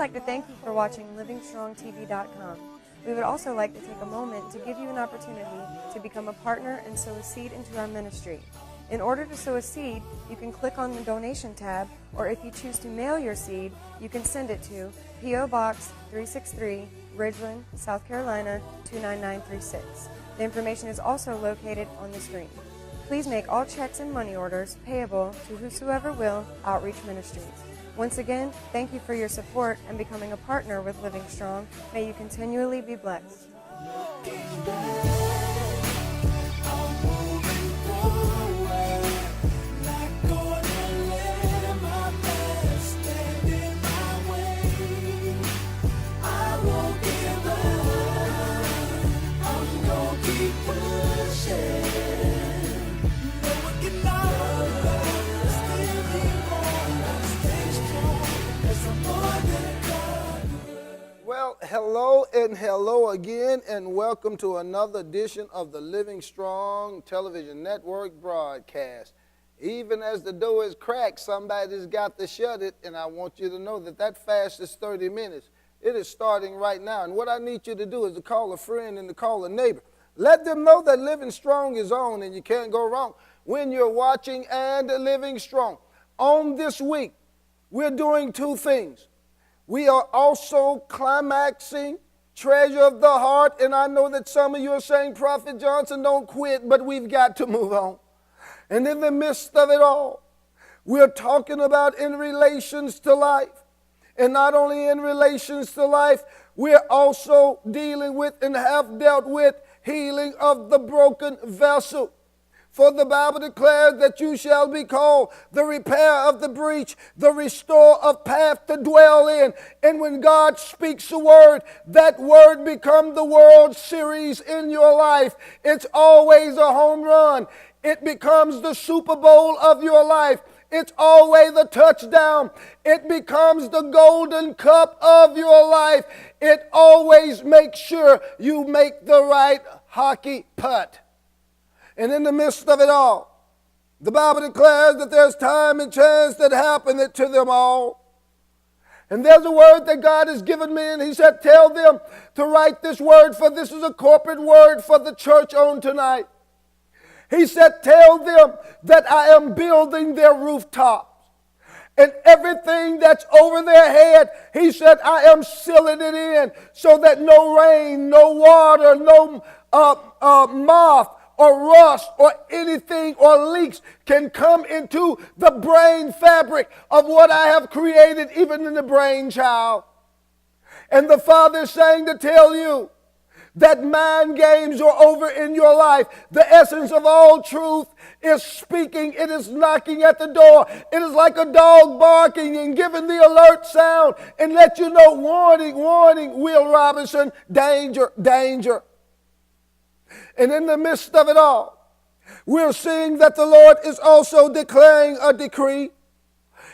like to thank you for watching LivingStrongTV.com. We would also like to take a moment to give you an opportunity to become a partner and sow a seed into our ministry. In order to sow a seed, you can click on the donation tab, or if you choose to mail your seed, you can send it to P.O. Box 363, Ridgeland, South Carolina 29936. The information is also located on the screen. Please make all checks and money orders payable to Whosoever Will Outreach Ministries. Once again, thank you for your support and becoming a partner with Living Strong. May you continually be blessed. Well, hello and hello again, and welcome to another edition of the Living Strong Television Network broadcast. Even as the door is cracked, somebody's got to shut it, and I want you to know that that fast is 30 minutes. It is starting right now, and what I need you to do is to call a friend and to call a neighbor. Let them know that Living Strong is on, and you can't go wrong when you're watching and living strong. On this week, we're doing two things. We are also climaxing Treasure of the Heart, and I know that some of you are saying, Prophet Johnson, don't quit, but we've got to move on. And in the midst of it all, we're talking about in relations to life. And not only in relations to life, we're also dealing with and have dealt with healing of the broken vessel. For the Bible declares that you shall be called the repair of the breach, the restorer of path to dwell in. And when God speaks a word, that word becomes the World Series in your life. It's always a home run. It becomes the Super Bowl of your life. It's always the touchdown. It becomes the golden cup of your life. It always makes sure you make the right hockey putt. And in the midst of it all, the Bible declares that there's time and chance that happeneth to them all. And there's a word that God has given me, and he said, tell them to write this word, for this is a corporate word for the church on tonight. He said, tell them that I am building their rooftops. And everything that's over their head, he said, I am sealing it in so that no rain, no water, no moth, or rust or anything or leaks can come into the brain fabric of what I have created, even in the brain child. And the Father is saying to tell you that mind games are over in your life. The essence of all truth is speaking. It is knocking at the door. It is like a dog barking and giving the alert sound and let you know, warning, warning, Will Robinson, danger, danger. And in the midst of it all, we're seeing that the Lord is also declaring a decree.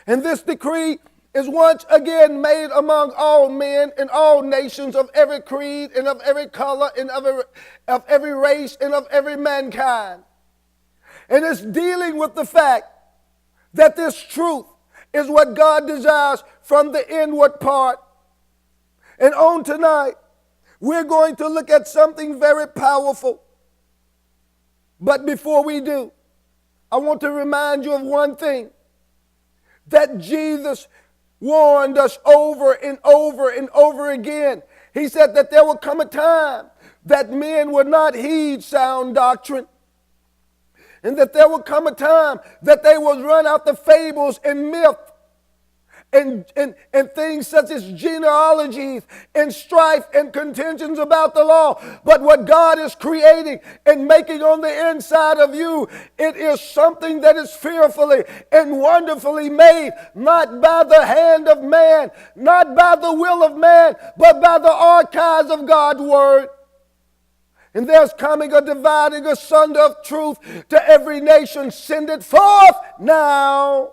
And this decree is once again made among all men and all nations of every creed and of every color and of every race and of every mankind. And it's dealing with the fact that this truth is what God desires from the inward part. And on tonight, we're going to look at something very powerful. But before we do, I want to remind you of one thing, that Jesus warned us over and over and over again. He said that there will come a time that men would not heed sound doctrine, and that there will come a time that they will run out the fables and myth and things such as genealogies and strife and contentions about the law. But what God is creating and making on the inside of you, it is something that is fearfully and wonderfully made, not by the hand of man, not by the will of man, but by the archives of God's word. And there's coming a dividing asunder of truth to every nation. Send it forth now.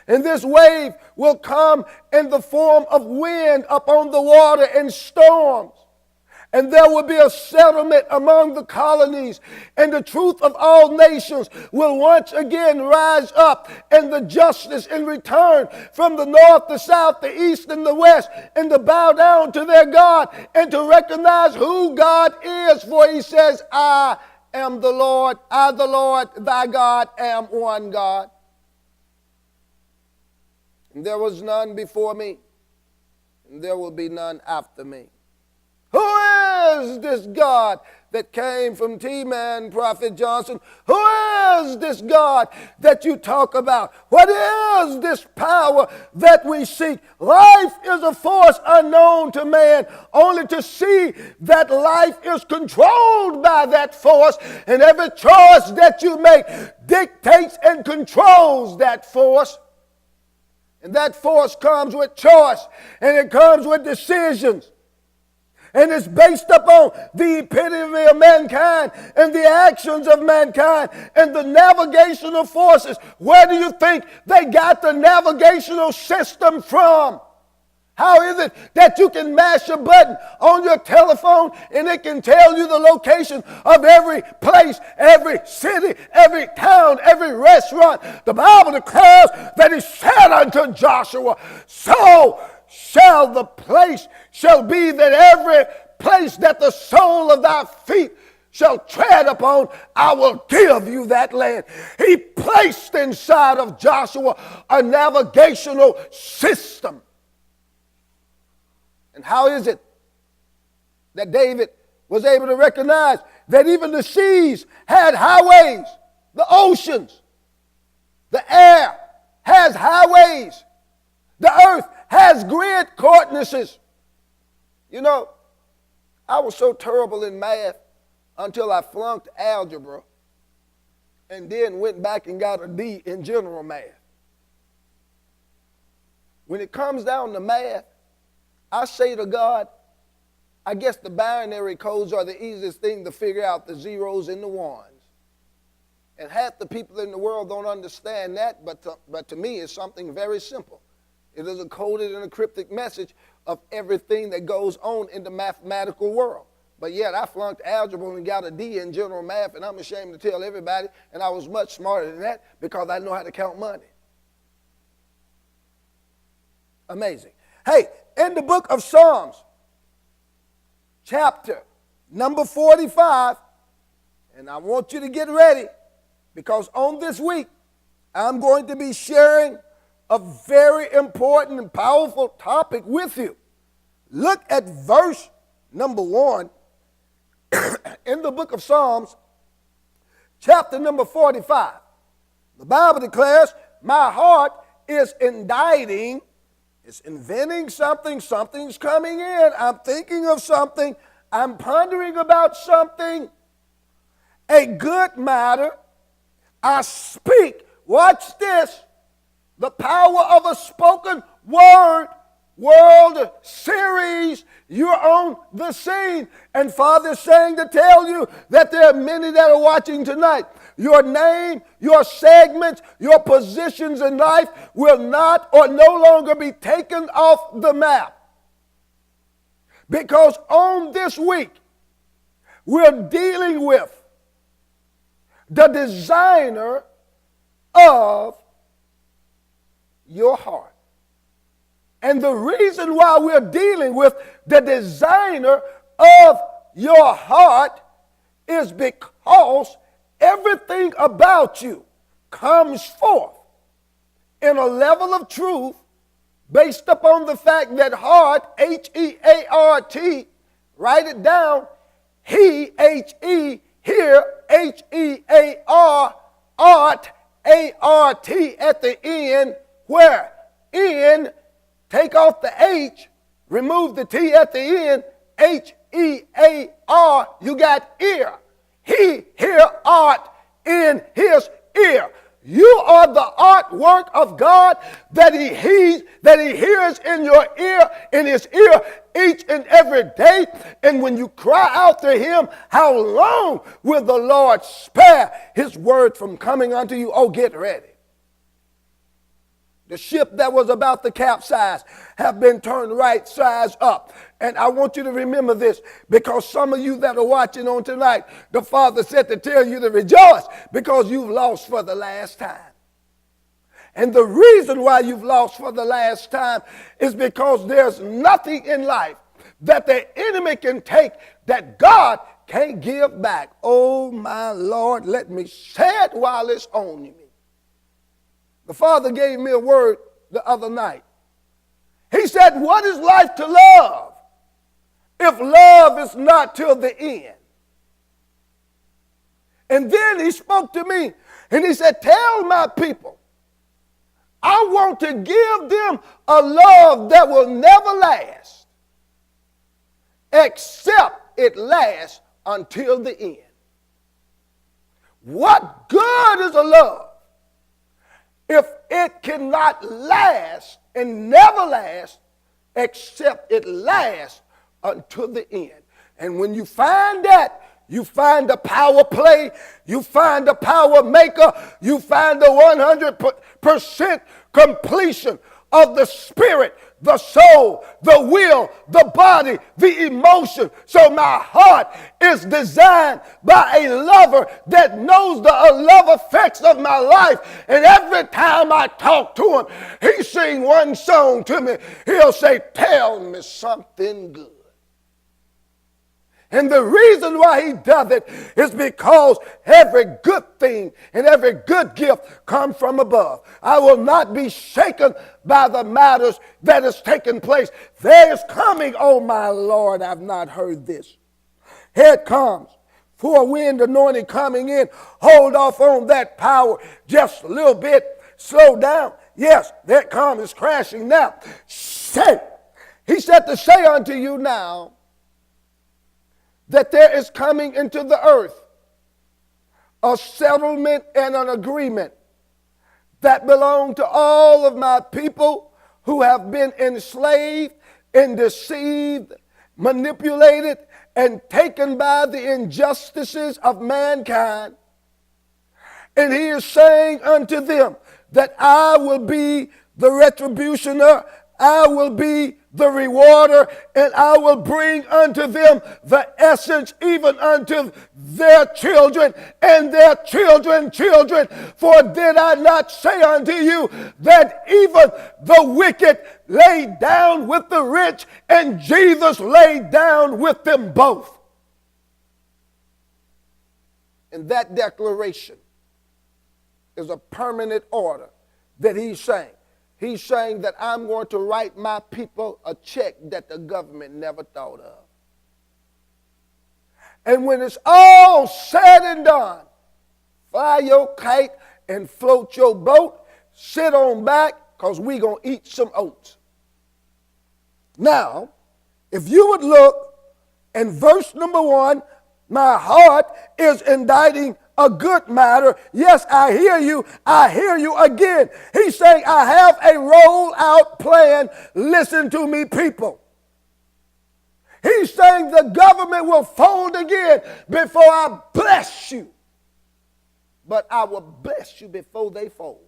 And this wave will come in the form of wind upon the water and storms. And there will be a settlement among the colonies, and the truth of all nations will once again rise up, and the justice in return from the north, the south, the east, and the west, and to bow down to their God and to recognize who God is. For he says, I am the Lord, I the Lord, thy God, am one God. And there was none before me, and there will be none after me. Who is this God that came from T-Man, Prophet Johnson? Who is this God that you talk about? What is this power that we seek? Life is a force unknown to man, only to see that life is controlled by that force, and every choice that you make dictates and controls that force. And that force comes with choice, and it comes with decisions. And it's based upon the epitome of mankind and the actions of mankind and the navigational forces. Where do you think they got the navigational system from? How is it that you can mash a button on your telephone and it can tell you the location of every place, every city, every town, every restaurant? The Bible declares that he said unto Joshua, so shall be that every place that the sole of thy feet shall tread upon, I will give you that land. He placed inside of Joshua a navigational system. And how is it that David was able to recognize that even the seas had highways, the oceans, the air has highways, the earth has grid coordinates? You know, I was so terrible in math until I flunked algebra and then went back and got a D in general math. When it comes down to math, I say to God, I guess the binary codes are the easiest thing to figure out, the zeros and the ones. And half the people in the world don't understand that, but to me it's something very simple. It is a coded and a cryptic message of everything that goes on in the mathematical world. But yet I flunked algebra and got a D in general math, and I'm ashamed to tell everybody, and I was much smarter than that because I know how to count money. Amazing. Hey, in the book of Psalms, chapter number 45, and I want you to get ready because on this week, I'm going to be sharing a very important and powerful topic with you. Look at verse number 1 in the book of Psalms, chapter number 45. The Bible declares, my heart is inditing, it's inventing something, something's coming in, I'm thinking of something, I'm pondering about something, a good matter, I speak, watch this, the power of a spoken word, world series, you're on the scene. And Father's saying to tell you that there are many that are watching tonight. Your name, your segments, your positions in life will not or no longer be taken off the map. Because on this week, we're dealing with the designer of your heart. And the reason why we're dealing with the designer of your heart is because everything about you comes forth in a level of truth based upon the fact that heart, H-E-A-R-T, write it down, he, H-E, here, H-E-A-R, art, A-R-T at the end, where? In, take off the H, remove the T at the end, H-E-A-R, you got ear. He, hear, art, in his ear. You are the artwork of God that he hears in your ear, in his ear, each and every day. And when you cry out to him, how long will the Lord spare his word from coming unto you? Oh, get ready. The ship that was about to capsize have been turned right size up. And I want you to remember this, because some of you that are watching on tonight, the Father said to tell you to rejoice because you've lost for the last time. And the reason why you've lost for the last time is because there's nothing in life that the enemy can take that God can't give back. Oh my Lord, let me say it while it's on me. The Father gave me a word the other night. He said, what is life to love if love is not till the end? And then he spoke to me and he said, tell my people, I want to give them a love that will never last, except it lasts until the end. What good is a love if it cannot last and never last, except it lasts until the end? And when you find that, you find the power play, you find the power maker, you find the 100% completion of the spirit, the soul, the will, the body, the emotion. So my heart is designed by a lover that knows the love effects of my life. And every time I talk to him, he sings one song to me. He'll say, tell me something good. And the reason why he does it is because every good thing and every good gift comes from above. I will not be shaken by the matters that is taking place. There is coming, oh my Lord, I've not heard this. Here it comes. For a wind anointing coming in. Hold off on that power just a little bit. Slow down. Yes, there it comes. It's crashing now. Say, he said to say unto you now, that there is coming into the earth a settlement and an agreement that belong to all of my people who have been enslaved and deceived, manipulated, and taken by the injustices of mankind. And he is saying unto them that I will be the retributioner, I will be the rewarder, and I will bring unto them the essence, even unto their children and their children's children. For did I not say unto you that even the wicked lay down with the rich, and Jesus laid down with them both? And that declaration is a permanent order that he's saying. He's saying that I'm going to write my people a check that the government never thought of. And when it's all said and done, fly your kite and float your boat, sit on back, because we're going to eat some oats. Now, if you would look in verse number 1, my heart is inditing a good matter. Yes, I hear you. I hear you again. He's saying, I have a roll-out plan. Listen to me, people. He's saying the government will fold again before I bless you. But I will bless you before they fold.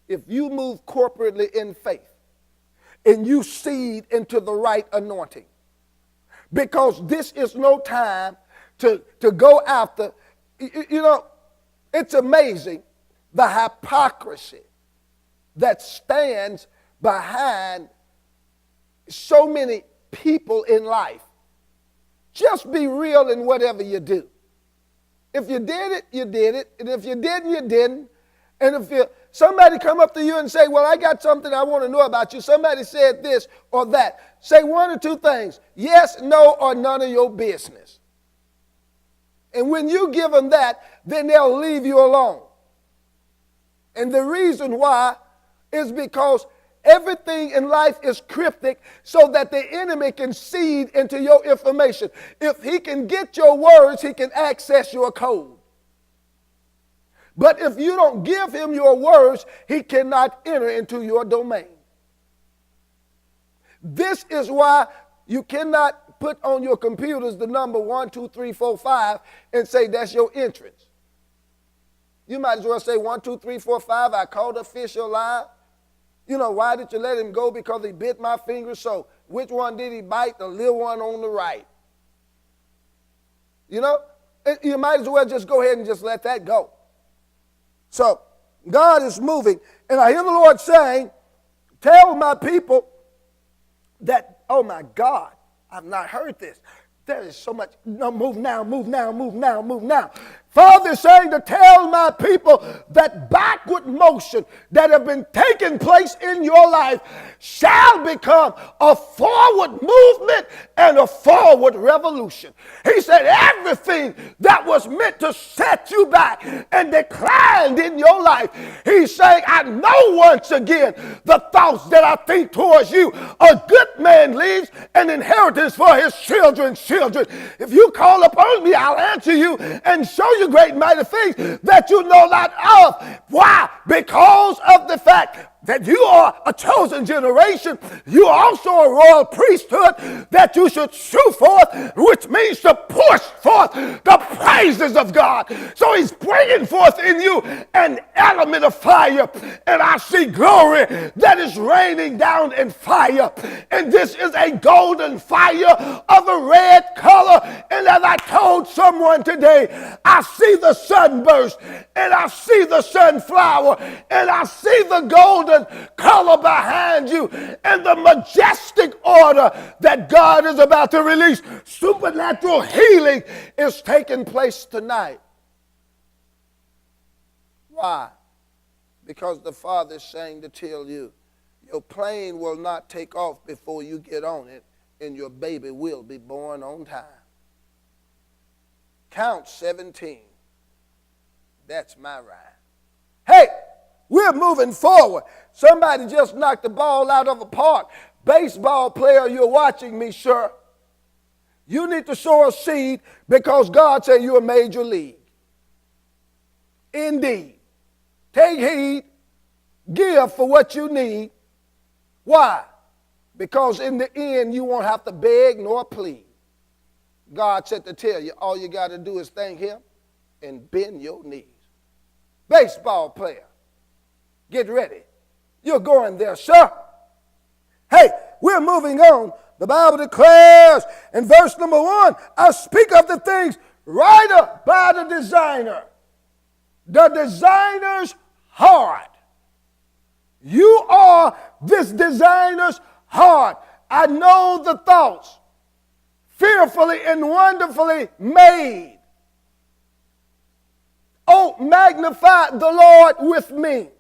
If you move corporately in faith and you seed into the right anointing, because this is no time to go after. You know, it's amazing the hypocrisy that stands behind so many people in life. Just be real in whatever you do. If you did it, you did it. And if you didn't, you didn't. And if somebody come up to you and say, well, I got something I want to know about you. Somebody said this or that. Say one or two things. Yes, no, or none of your business. And when you give them that, then they'll leave you alone. And the reason why is because everything in life is cryptic so that the enemy can seed into your information. If he can get your words, he can access your code. But if you don't give him your words, he cannot enter into your domain. This is why you cannot put on your computers the number 1, 2, 3, 4, 5 and say that's your entrance. You might as well say 1, 2, 3, 4, 5. I called a fish alive. why did you let him go? Because he bit my finger. So which one did he bite? The little one on the right. You might as well just go ahead and just let that go. So God is moving. And I hear the Lord saying, tell my people that, oh my God, I've not heard this. There is so much. No, move now, move now, move now, move now. Father is saying to tell my people that backward motion that have been taking place in your life shall become a forward movement and a forward revolution. He said everything that was meant to set you back and declined in your life, he's saying, I know once again the thoughts that I think towards you. A good man leaves an inheritance for his children's children. If you call upon me, I'll answer you and show you great mighty things that you know not of. Why? Because of the fact that you are a chosen generation. You are also a royal priesthood that you should shew forth, which means to push forth the praises of God. So he's bringing forth in you an element of fire, and I see glory that is raining down in fire, and this is a golden fire of a red color. And as I told someone today, I see the sunburst, and I see the sunflower, and I see the golden color behind you, and the majestic order that God is about to release. Supernatural healing is taking place tonight. Why? Because the Father is saying to tell you, your plane will not take off before you get on it, and your baby will be born on time. Count 17. That's my ride. Hey, we're moving forward. Somebody just knocked the ball out of a park. Baseball player, you're watching me, sir. You need to sow a seed because God said you're a major league. Indeed. Take heed. Give for what you need. Why? Because in the end, you won't have to beg nor plead. God said to tell you, all you got to do is thank him and bend your knees. Baseball player, get ready. You're going there, sir. Hey, we're moving on. The Bible declares in verse number 1, I speak of the things writer by the designer. The designer's heart. You are this designer's heart. I know the thoughts, fearfully and wonderfully made. Oh, magnify the Lord with me.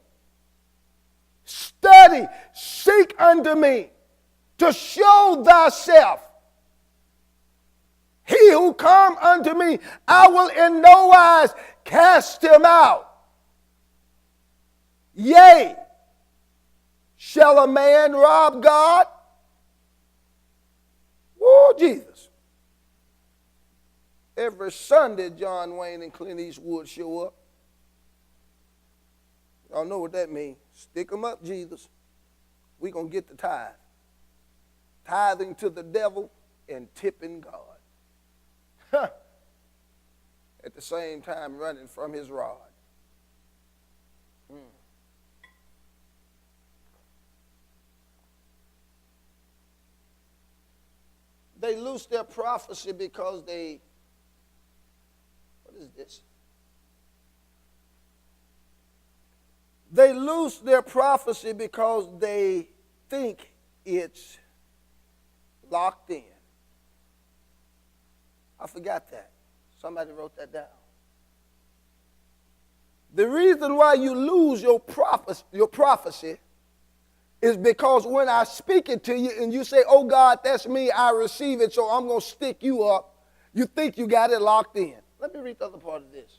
Study, seek unto me, to show thyself. He who come unto me, I will in no wise cast him out. Yea, shall a man rob God? Oh, Jesus. Every Sunday, John Wayne and Clint Eastwood show up. Y'all know what that means. Stick them up, Jesus. We're going to get the tithe. Tithing to the devil and tipping God. At the same time, running from his rod. They lose their prophecy because they, what is this? They lose their prophecy because they think it's locked in. I forgot that. Somebody wrote that down. The reason why you lose your prophecy is because when I speak it to you and you say, oh God, that's me, I receive it, so I'm going to stick you up, you think you got it locked in. Let me read the other part of this.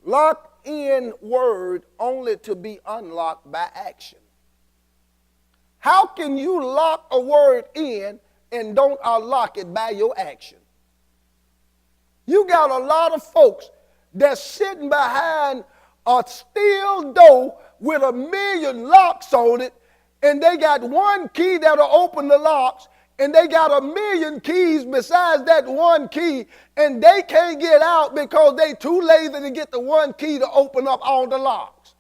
Locked in word only to be unlocked by action. How can you lock a word in and don't unlock it by your action? You got a lot of folks that's sitting behind a steel door with 1,000,000 locks on it, and they got one key that'll open the locks, and they got 1,000,000 keys besides that one key, and they can't get out because they too lazy to get the one key to open up all the locks.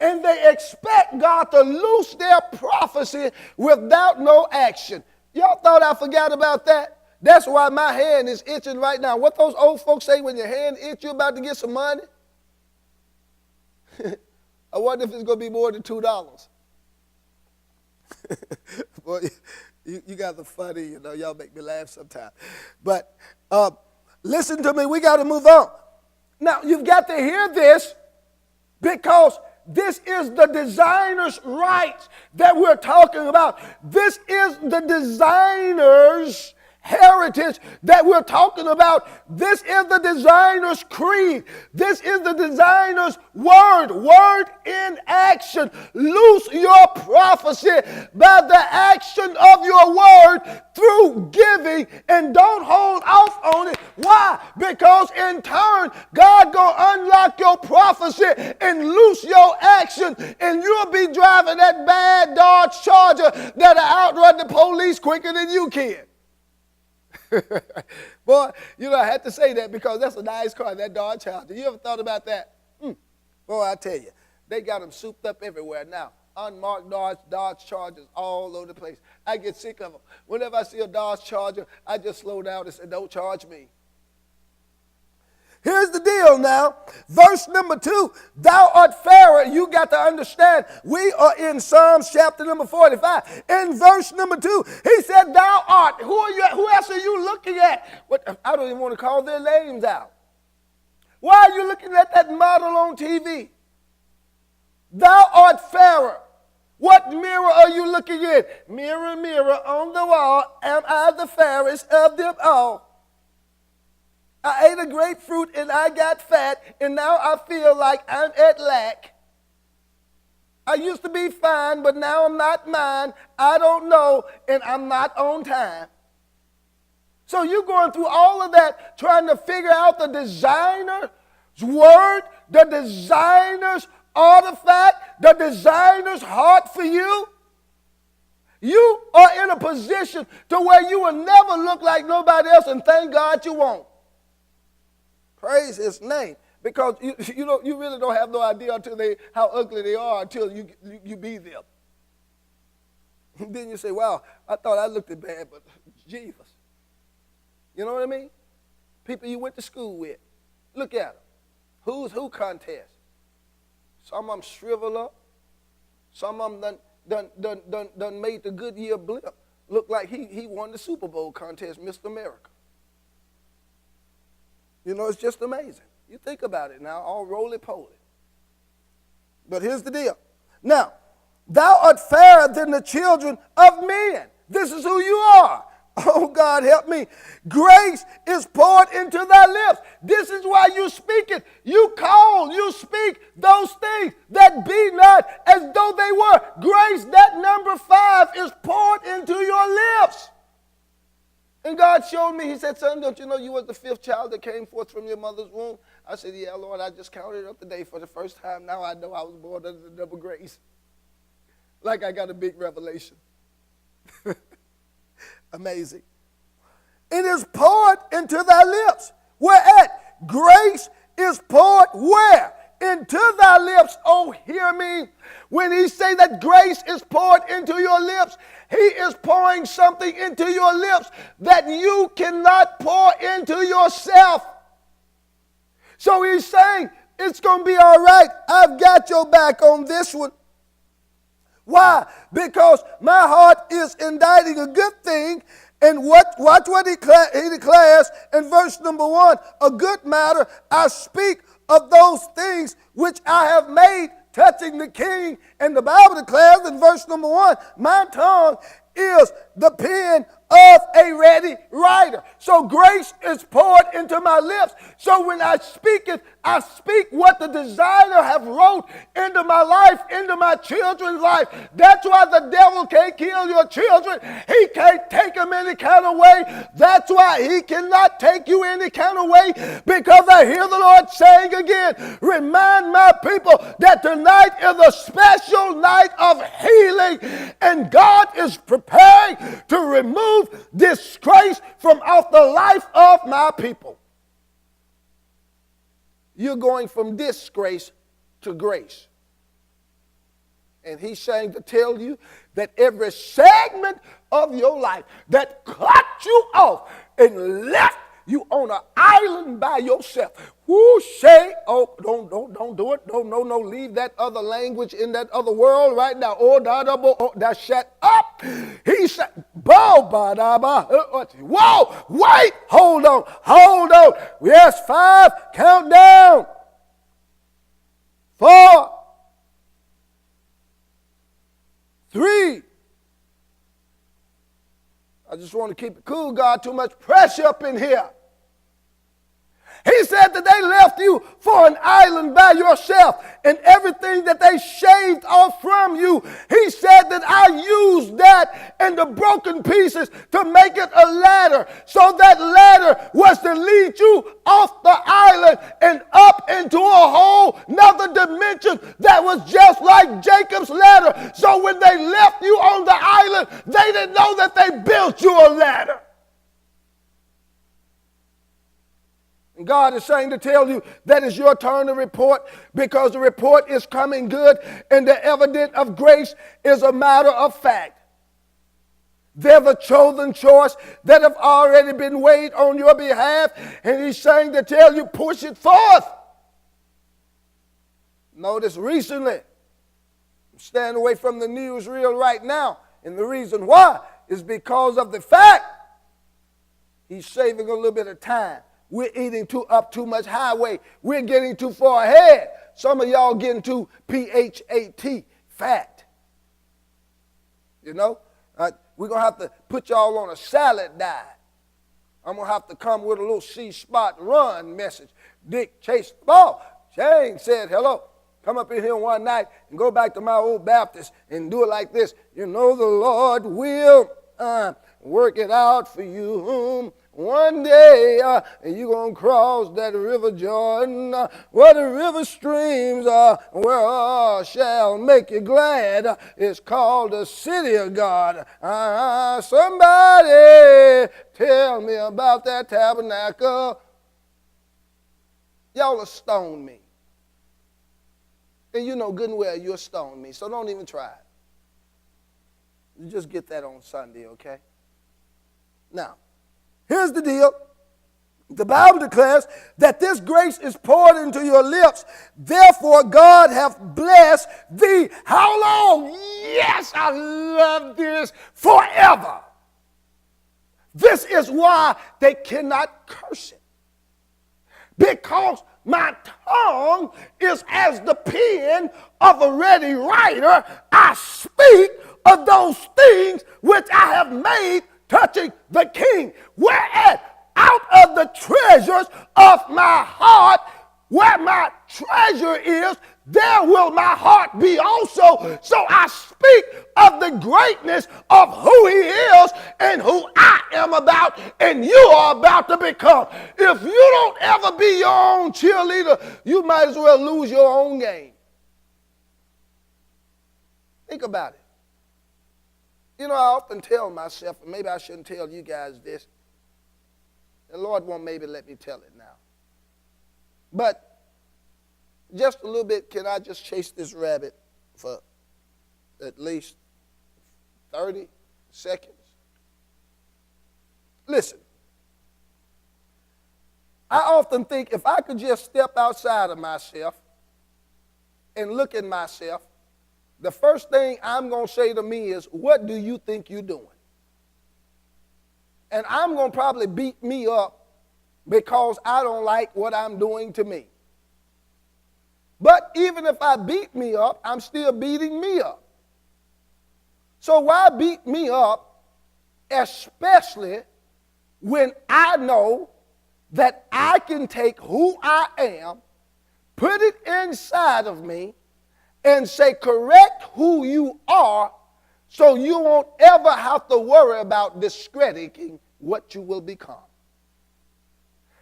and they expect God to loose their prophecy without no action. Y'all thought I forgot about that? That's why my hand is itching right now. What those old folks say when your hand itch, you about to get some money? I wonder if it's going to be more than $2. Boy, you guys are funny, you know. Y'all make me laugh sometimes. But listen to me. We got to move on. Now, you've got to hear this because this is the designer's rights that we're talking about. This is the designer's heritage that we're talking about. This is the designer's creed. This is the designer's word in action. Loose your prophecy by the action of your word through giving, and don't hold off on it. Why? Because in turn, God gonna unlock your prophecy and loose your action, and you'll be driving that bad Dodge Charger that'll outrun the police quicker than you can. Boy, you know, I had to say that because that's a nice car, that Dodge Charger. You ever thought about that? Boy, I tell you, they got them souped up everywhere now. Unmarked Dodge Chargers all over the place. I get sick of them. Whenever I see a Dodge Charger, I just slow down and say, don't charge me. Here's the deal now. Verse number 2, thou art Pharaoh. You got to understand, we are in Psalms chapter number 45. In verse number 2, he said, thou art. Who are you? Who else are you looking at? What, I don't even want to call their names out. Why are you looking at that model on TV? Thou art Pharaoh. What mirror are you looking in? Mirror, mirror on the wall, am I the fairest of them all? I ate a grapefruit and I got fat, and now I feel like I'm at lack. I used to be fine, but now I'm not mine. I don't know, and I'm not on time. So you're going through all of that, trying to figure out the designer's word, the designer's artifact, the designer's heart for you. You are in a position to where you will never look like nobody else, and thank God you won't. Praise his name. Because you really don't have no idea until how ugly they are until you be them. Then you say, wow, I thought I looked bad, but Jesus. You know what I mean? People you went to school with. Look at them. Who's who contest. Some of them shrivel up. Some of them done made the Goodyear blimp look like he won the Super Bowl contest, Mr. America. You know, it's just amazing. You think about it now, all roly-poly. But here's the deal. Now, thou art fairer than the children of men. This is who you are. Oh, God, help me. Grace is poured into thy lips. This is why you speak it. You call, you speak those things that be not as though they were. Grace, that number 5, is poured into your lips. And God showed me, he said, son, don't you know you was the 5th child that came forth from your mother's womb? I said, yeah, Lord, I just counted up today for the first time. Now I know I was born under the double grace. Like I got a big revelation. Amazing. It is poured into thy lips. Whereat grace is poured where? Into thy lips. Oh, hear me. When he say that grace is poured into your lips, he is pouring something into your lips that you cannot pour into yourself. So he's saying, it's going to be all right. I've got your back on this one. Why? Because my heart is inditing a good thing. And watch what he declares in verse number 1. A good matter, I speak of those things which I have made touching the king. And the Bible declares in verse number 1, my tongue is the pen of a ready writer. So grace is poured into my lips. So when I speak it, I speak what the designer have wrote into my life, into my children's life. That's why the devil can't kill your children. He can't take them any kind of way. That's why he cannot take you any kind of way, because I hear the Lord saying again, remind my people that tonight is a special night of healing, and God is preparing to remove disgrace from off the life of my people. You're going from disgrace to grace. And he's saying to tell you that every segment of your life that cut you off and left you on an island by yourself. Who say, oh, don't do it. No, leave that other language in that other world right now. Shut up. He said, whoa, wait, hold on. Yes, 5, count down. 4, 3. I just want to keep it cool, God. Too much pressure up in here. He said that they left you for an island by yourself, and everything that they shaved off from you, he said that I used that and the broken pieces to make it a ladder. So that ladder was to lead you off the island and up into a whole nother dimension that was just like Jacob's ladder. So when they left you on the island, they didn't know that they built you a ladder. And God is saying to tell you that it's your turn to report, because the report is coming good and the evidence of grace is a matter of fact. They're the chosen choice that have already been weighed on your behalf, and he's saying to tell you, push it forth. Notice recently, I'm staying away from the newsreel right now, and the reason why is because of the fact he's saving a little bit of time. We're eating up too much highway. We're getting too far ahead. Some of y'all getting too PHAT, fat. You know? We're going to have to put y'all on a salad diet. I'm going to have to come with a little C-spot run message. Dick chased the ball. Shane said, hello. Come up in here one night and go back to my old Baptist and do it like this. You know the Lord will work it out for you. One day, you're going to cross that river Jordan, where the river streams where shall make you glad. It's called the city of God. Somebody tell me about that tabernacle. Y'all will stone me. And you know good and well you'll stone me, so don't even try it. You just get that on Sunday, okay? Now, here's the deal. The Bible declares that this grace is poured into your lips. Therefore, God hath blessed thee. How long? Yes, I love this. Forever. This is why they cannot curse it. Because my tongue is as the pen of a ready writer. I speak of those things which I have made touching the king. Whereas out of the treasures of my heart, where my treasure is, there will my heart be also. So I speak of the greatness of who he is and who I am about and you are about to become. If you don't ever be your own cheerleader, you might as well lose your own game. Think about it. You know, I often tell myself, and maybe I shouldn't tell you guys this. The Lord won't maybe let me tell it now. But just a little bit, can I just chase this rabbit for at least 30 seconds? Listen, I often think if I could just step outside of myself and look at myself, the first thing I'm going to say to me is, what do you think you're doing? And I'm going to probably beat me up because I don't like what I'm doing to me. But even if I beat me up, I'm still beating me up. So why beat me up, especially when I know that I can take who I am, put it inside of me, and say, correct who you are, so you won't ever have to worry about discrediting what you will become.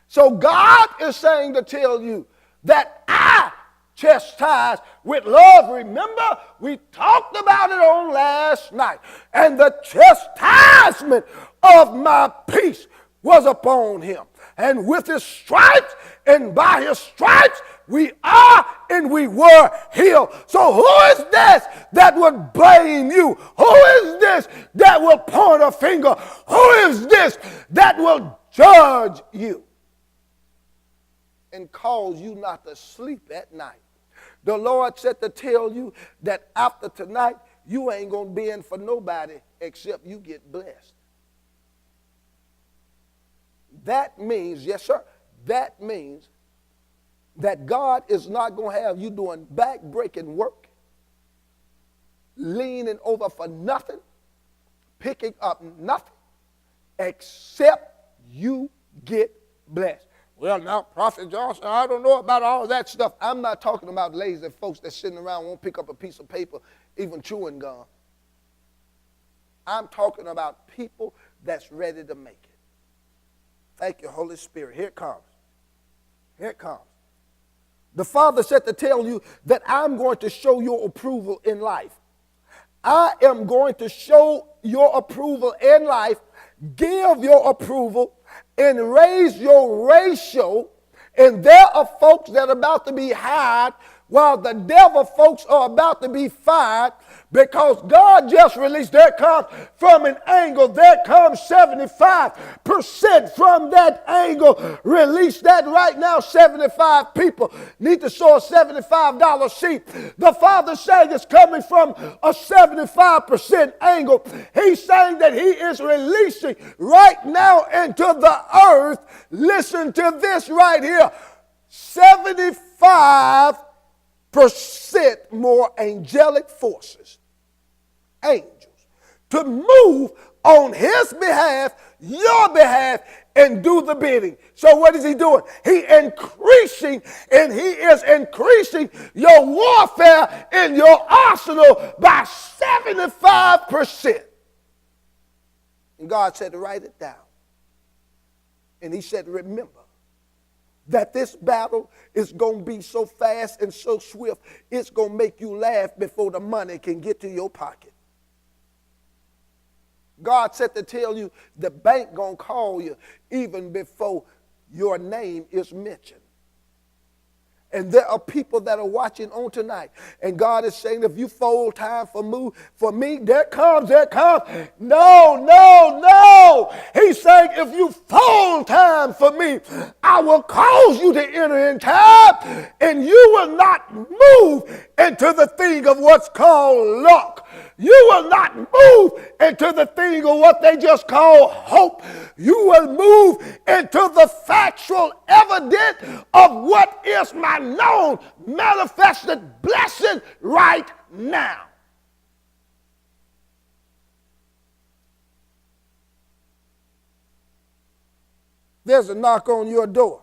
So God is saying to tell you that I chastise with love. Remember, we talked about it on last night. And the chastisement of my peace was upon him. And with his stripes and by his stripes, we are and we were healed. So who is this that would blame you? Who is this that will point a finger? Who is this that will judge you and cause you not to sleep at night? The Lord said to tell you that after tonight, you ain't going to be in for nobody except you get blessed. That means, yes, sir, that means that God is not going to have you doing back-breaking work, leaning over for nothing, picking up nothing, except you get blessed. Well, now, Prophet Johnson, I don't know about all that stuff. I'm not talking about lazy folks that sitting around won't pick up a piece of paper, even chewing gum. I'm talking about people that's ready to make it. Thank you, Holy Spirit. Here it comes. Here it comes. The Father said to tell you that I'm going to show your approval in life. I am going to show your approval in life, give your approval, and raise your ratio. And there are folks that are about to be hired while the devil folks are about to be fired, because God just released. There comes from an angle, there comes 75% from that angle. Release that right now. 75 people need to sow a $75 seed. The Father saying it's coming from a 75% angle. He's saying that he is releasing right now into the earth. Listen to this right here. 75% more angelic forces, angels, to move on his behalf, your behalf, and do the bidding. So what is he doing? He increasing, and he is increasing your warfare in your arsenal by 75%. And God said to write it down. And he said, remember that this battle is going to be so fast and so swift, it's going to make you laugh before the money can get to your pocket. God said to tell you the bank going to call you even before your name is mentioned. And there are people that are watching on tonight. And God is saying, if you fold time for me, there comes. No. He's saying, if you fold time for me, I will cause you to enter in time, and you will not move into the thing of what's called luck. You will not move into the thing of what they just call hope. You will move into the factual evidence of what is my known manifested blessing right now. There's a knock on your door.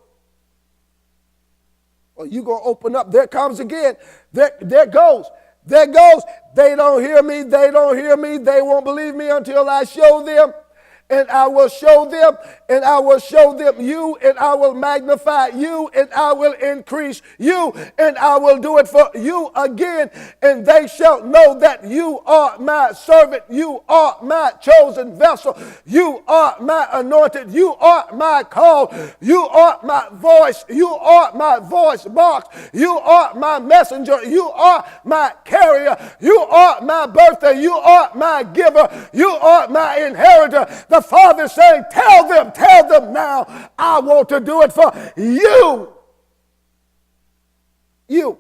Or you going to open up. There comes again. There goes. There goes. They don't hear me. They won't believe me until I show them. And I will show them, and I will show them you, and I will magnify you, and I will increase you, and I will do it for you again. And they shall know that you are my servant, you are my chosen vessel, you are my anointed, you are my call, you are my voice, you are my voice box, you are my messenger, you are my carrier, you are my birthday, you are my giver, you are my inheritor. The Father saying, tell them now, I want to do it for you. You.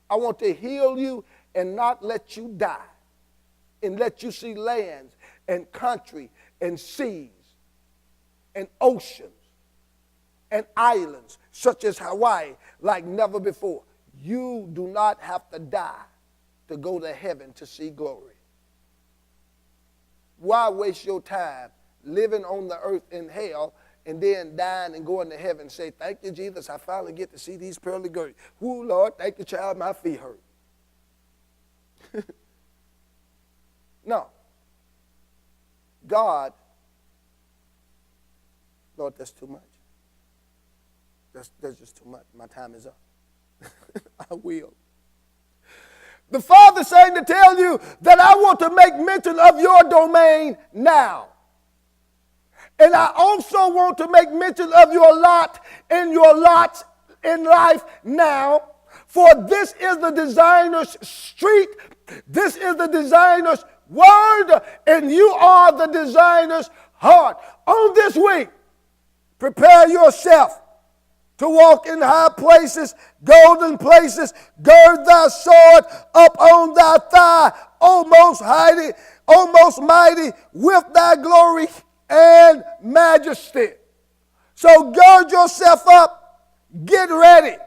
I want to heal you and not let you die, and let you see lands and country and seas and oceans and islands such as Hawaii like never before. You do not have to die to go to heaven to see glory. Why waste your time living on the earth in hell and then dying and going to heaven and say, thank you, Jesus, I finally get to see these pearly gates. Whoo, Lord, thank you, child, my feet hurt. No. God, Lord, that's too much. That's just too much. My time is up. I will. The Father's saying to tell you that I want to make mention of your domain now. And I also want to make mention of your lot and your lots in life now. For this is the designer's street. This is the designer's word. And you are the designer's heart. On this week, prepare yourself to walk in high places, golden places. Gird thy sword up on thy thigh, almost mighty with thy glory and majesty. So gird yourself up, get ready,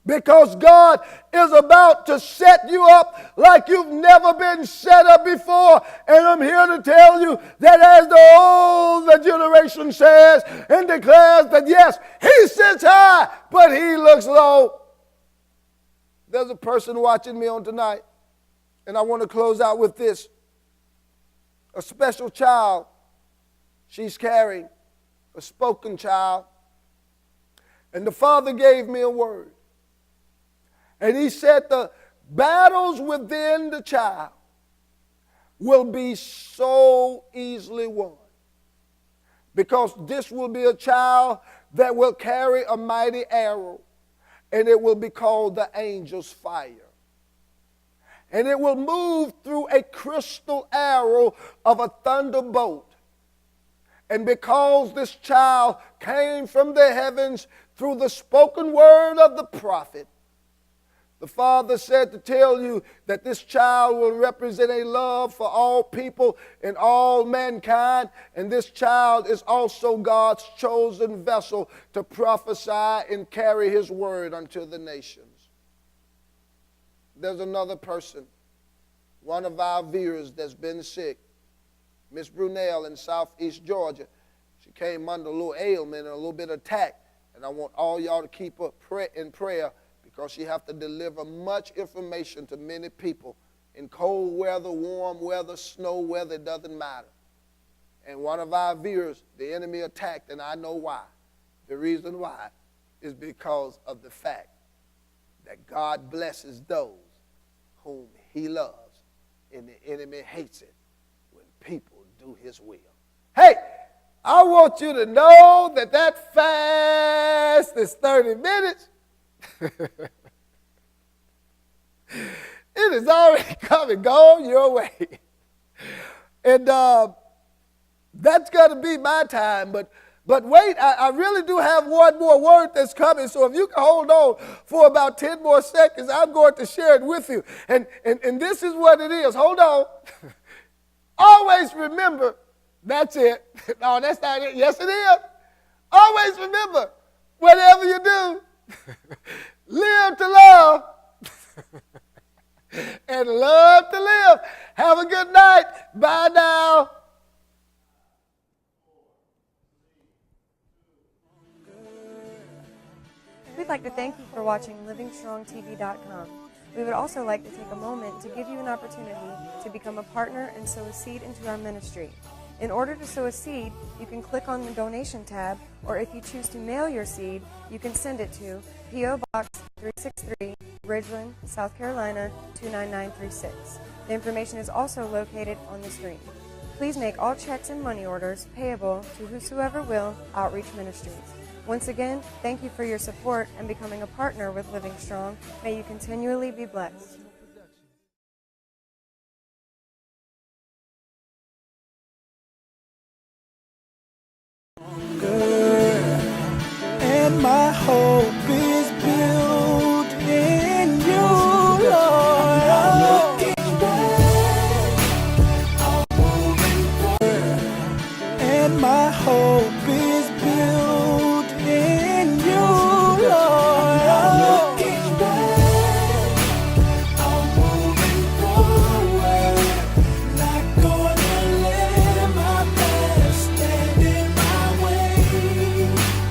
because God is about to set you up like you've never been set up before. And I'm here to tell you that as the older generation says and declares that yes, he sits high, but he looks low. There's a person watching me on tonight, and I want to close out with this. A special child she's carrying, a spoken child. And the Father gave me a word. And he said the battles within the child will be so easily won, because this will be a child that will carry a mighty arrow, and it will be called the angel's fire. And it will move through a crystal arrow of a thunderbolt. And because this child came from the heavens through the spoken word of the prophet, the Father said to tell you that this child will represent a love for all people and all mankind. And this child is also God's chosen vessel to prophesy and carry his word unto the nations. There's another person, one of our viewers that's been sick, Miss Brunel in southeast Georgia. She came under a little ailment and a little bit of attack. And I want all y'all to keep her in prayer, because she have to deliver much information to many people in cold weather, warm weather, snow weather, it doesn't matter. And one of our viewers, the enemy attacked, and I know why. The reason why is because of the fact that God blesses those whom he loves, and the enemy hates it when people do his will. Hey, I want you to know that that fast is 30 minutes. It is already come and gone your way. And that's going to be my time. But wait, I really do have one more word that's coming. So if you can hold on for about 10 more seconds, I'm going to share it with you. And this is what it is. Hold on. Always remember, that's it. No, that's not it. Yes, it is. Always remember, whatever you do, live to love and love to live. Have a good night. Bye now. We'd like to thank you for watching LivingStrongTV.com. We would also like to take a moment to give you an opportunity to become a partner and sow a seed into our ministry. In order to sow a seed, you can click on the donation tab, or if you choose to mail your seed, you can send it to P.O. Box 363, Ridgeland, South Carolina 29936. The information is also located on the screen. Please make all checks and money orders payable to Whosoever Will Outreach Ministries. Once again, thank you for your support and becoming a partner with Living Strong. May you continually be blessed. And my hope is